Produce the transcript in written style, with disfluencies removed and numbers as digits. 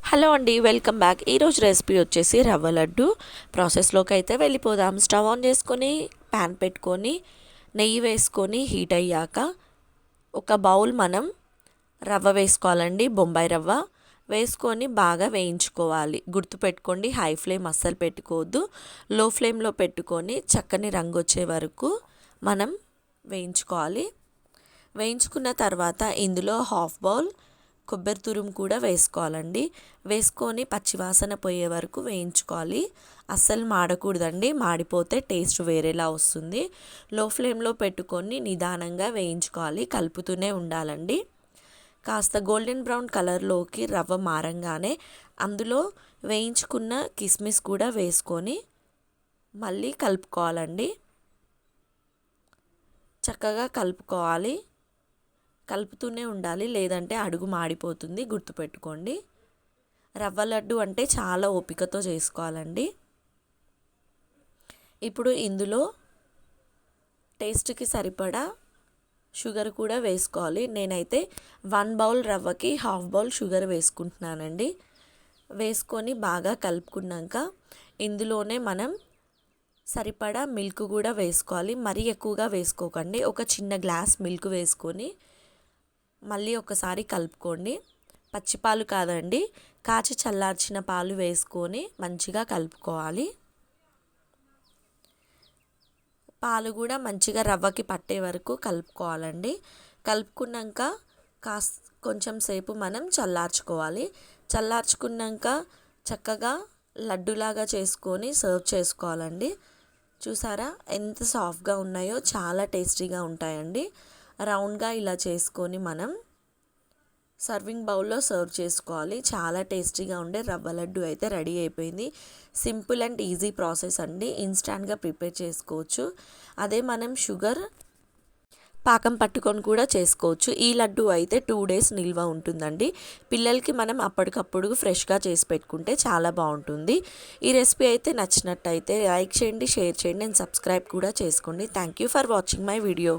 Hello అండి, welcome back. ఈరోజు recipe వచ్చేసి రవ్వ లడ్డు. ప్రాసెస్లోకి అయితే వెళ్ళిపోదాం. స్టవ్ ఆన్ చేసుకొని ప్యాన్ పెట్టుకొని నెయ్యి వేసుకొని హీట్ అయ్యాక ఒక బౌల్ మనం రవ్వ వేసుకోవాలండి. బొంబాయి రవ్వ వేసుకొని బాగా వేయించుకోవాలి. గుర్తుపెట్టుకోండి, హై ఫ్లేమ్ అస్సలు పెట్టుకోవద్దు. లో ఫ్లేమ్లో పెట్టుకొని చక్కని రంగు వచ్చే వరకు మనం వేయించుకోవాలి. వేయించుకున్న తర్వాత ఇందులో హాఫ్ బౌల్ కొబ్బరి తురుము కూడా వేసుకోవాలండి. వేసుకొని పచ్చివాసన పోయే వరకు వేయించుకోవాలి. అస్సలు మాడకూడదండి, మాడిపోతే టేస్ట్ వేరేలా వస్తుంది. లో ఫ్లేమ్లో పెట్టుకొని నిదానంగా వేయించుకోవాలి, కలుపుతూనే ఉండాలండి. కాస్త గోల్డెన్ బ్రౌన్ కలర్లోకి రవ్వ మారంగానే అందులో వేయించుకున్న కిస్మిస్ కూడా వేసుకొని మళ్ళీ కలుపుకోవాలండి. చక్కగా కలుపుకోవాలి, కలుపుతూనే ఉండాలి, లేదంటే అడుగు మాడిపోతుంది. గుర్తుపెట్టుకోండి, రవ్వ లడ్డు అంటే చాలా ఓపికతో చేసుకోవాలండి. ఇప్పుడు ఇందులో టేస్ట్కి సరిపడా షుగర్ కూడా వేసుకోవాలి. నేనైతే 1 బౌల్ రవ్వకి హాఫ్ బౌల్ షుగర్ వేసుకుంటున్నానండి. వేసుకొని బాగా కలుపుకున్నాక ఇందులోనే మనం సరిపడా మిల్క్ కూడా వేసుకోవాలి. మరీ ఎక్కువగా వేసుకోకండి. ఒక చిన్న గ్లాస్ మిల్క్ వేసుకొని మళ్ళీ ఒకసారి కలుపుకోండి. పచ్చిపాలు కాదండి, కాచి చల్లార్చిన పాలు వేసుకొని మంచిగా కలుపుకోవాలి. పాలు కూడా మంచిగా రవ్వకి పట్టే వరకు కలుపుకోవాలండి. కలుపుకున్నాక కొంచెం సేపు మనం చల్లార్చుకోవాలి. చల్లార్చుకున్నాక చక్కగా లడ్డులాగా చేసుకొని సర్వ్ చేసుకోవాలండి. చూసారా ఎంత సాఫ్ట్గా ఉన్నాయో, చాలా టేస్టీగా ఉంటాయండి. రౌండ్గా ఇలా చేసుకొని మనం సర్వింగ్ బౌల్లో సర్వ్ చేసుకోవాలి. చాలా టేస్టీగా ఉండే రవ్వ లడ్డు అయితే రెడీ అయిపోయింది. సింపుల్ అండ్ ఈజీ ప్రాసెస్ అండి, ఇన్స్టాంట్గా ప్రిపేర్ చేసుకోవచ్చు. అదే మనం షుగర్ పాకం పట్టుకొని కూడా చేసుకోవచ్చు. ఈ లడ్డు అయితే 2 days నిల్వ ఉంటుందండి. పిల్లలకి మనం అప్పటికప్పుడు ఫ్రెష్గా చేసి పెట్టుకుంటే చాలా బాగుంటుంది. ఈ రెసిపీ అయితే నచ్చినట్టయితే లైక్ చేయండి, షేర్ చేయండి అండ్ సబ్స్క్రైబ్ కూడా చేసుకోండి. Thank you for watching my video.